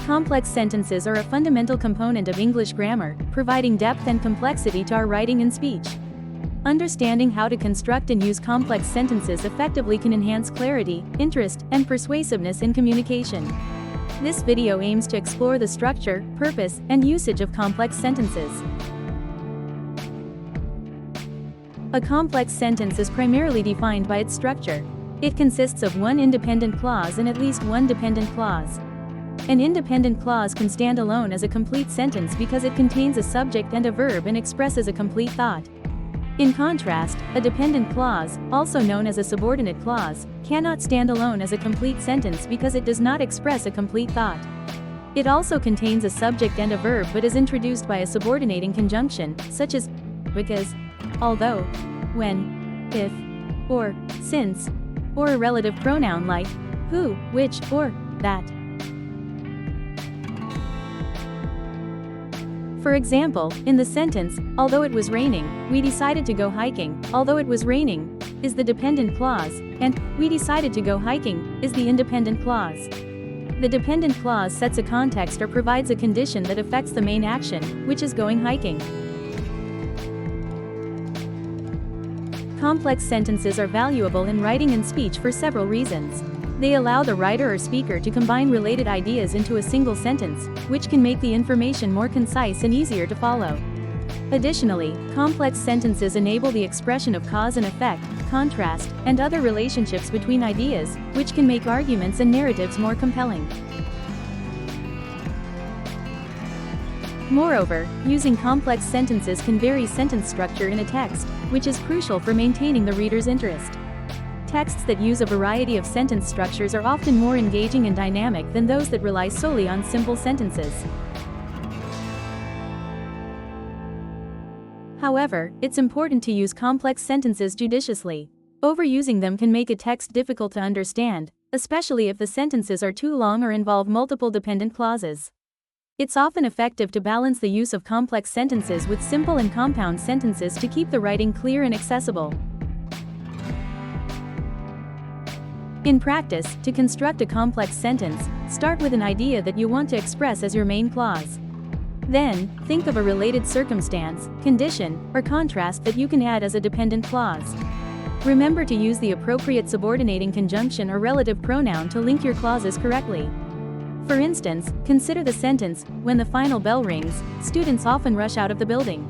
Complex sentences are a fundamental component of English grammar, providing depth and complexity to our writing and speech. Understanding how to construct and use complex sentences effectively can enhance clarity, interest, and persuasiveness in communication. This video aims to explore the structure, purpose, and usage of complex sentences. A complex sentence is primarily defined by its structure. It consists of one independent clause and at least one dependent clause. An independent clause can stand alone as a complete sentence because it contains a subject and a verb and expresses a complete thought. In contrast, a dependent clause, also known as a subordinate clause, cannot stand alone as a complete sentence because it does not express a complete thought. It also contains a subject and a verb but is introduced by a subordinating conjunction, such as because, although, when, if, or since, or a relative pronoun like who, which, or that. For example, in the sentence, although it was raining, we decided to go hiking, although it was raining, is the dependent clause, and we decided to go hiking is the independent clause. The dependent clause sets a context or provides a condition that affects the main action, which is going hiking. Complex sentences are valuable in writing and speech for several reasons. They allow the writer or speaker to combine related ideas into a single sentence, which can make the information more concise and easier to follow. Additionally, complex sentences enable the expression of cause and effect, contrast, and other relationships between ideas, which can make arguments and narratives more compelling. Moreover, using complex sentences can vary sentence structure in a text, which is crucial for maintaining the reader's interest. Texts that use a variety of sentence structures are often more engaging and dynamic than those that rely solely on simple sentences. However, it's important to use complex sentences judiciously. Overusing them can make a text difficult to understand, especially if the sentences are too long or involve multiple dependent clauses. It's often effective to balance the use of complex sentences with simple and compound sentences to keep the writing clear and accessible. In practice, to construct a complex sentence, start with an idea that you want to express as your main clause. Then, think of a related circumstance, condition, or contrast that you can add as a dependent clause. Remember to use the appropriate subordinating conjunction or relative pronoun to link your clauses correctly. For instance, consider the sentence, when the final bell rings, students often rush out of the building.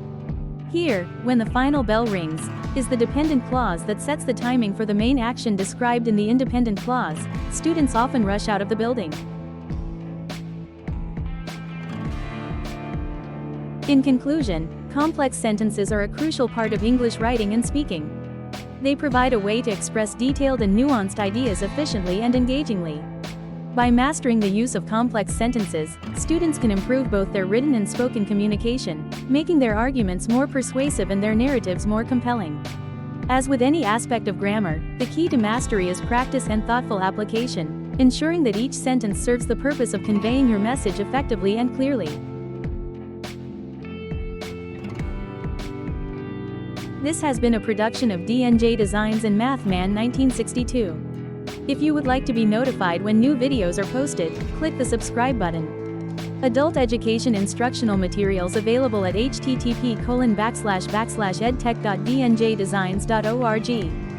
Here, when the final bell rings, is the dependent clause that sets the timing for the main action described in the independent clause, students often rush out of the building. In conclusion, complex sentences are a crucial part of English writing and speaking. They provide a way to express detailed and nuanced ideas efficiently and engagingly. By mastering the use of complex sentences, students can improve both their written and spoken communication, making their arguments more persuasive and their narratives more compelling. As with any aspect of grammar, the key to mastery is practice and thoughtful application, ensuring that each sentence serves the purpose of conveying your message effectively and clearly. This has been a production of D&J Designs and Mathman 1962. If you would like to be notified when new videos are posted, click the subscribe button. Adult education instructional materials available at http://edtech.dnjdesigns.org.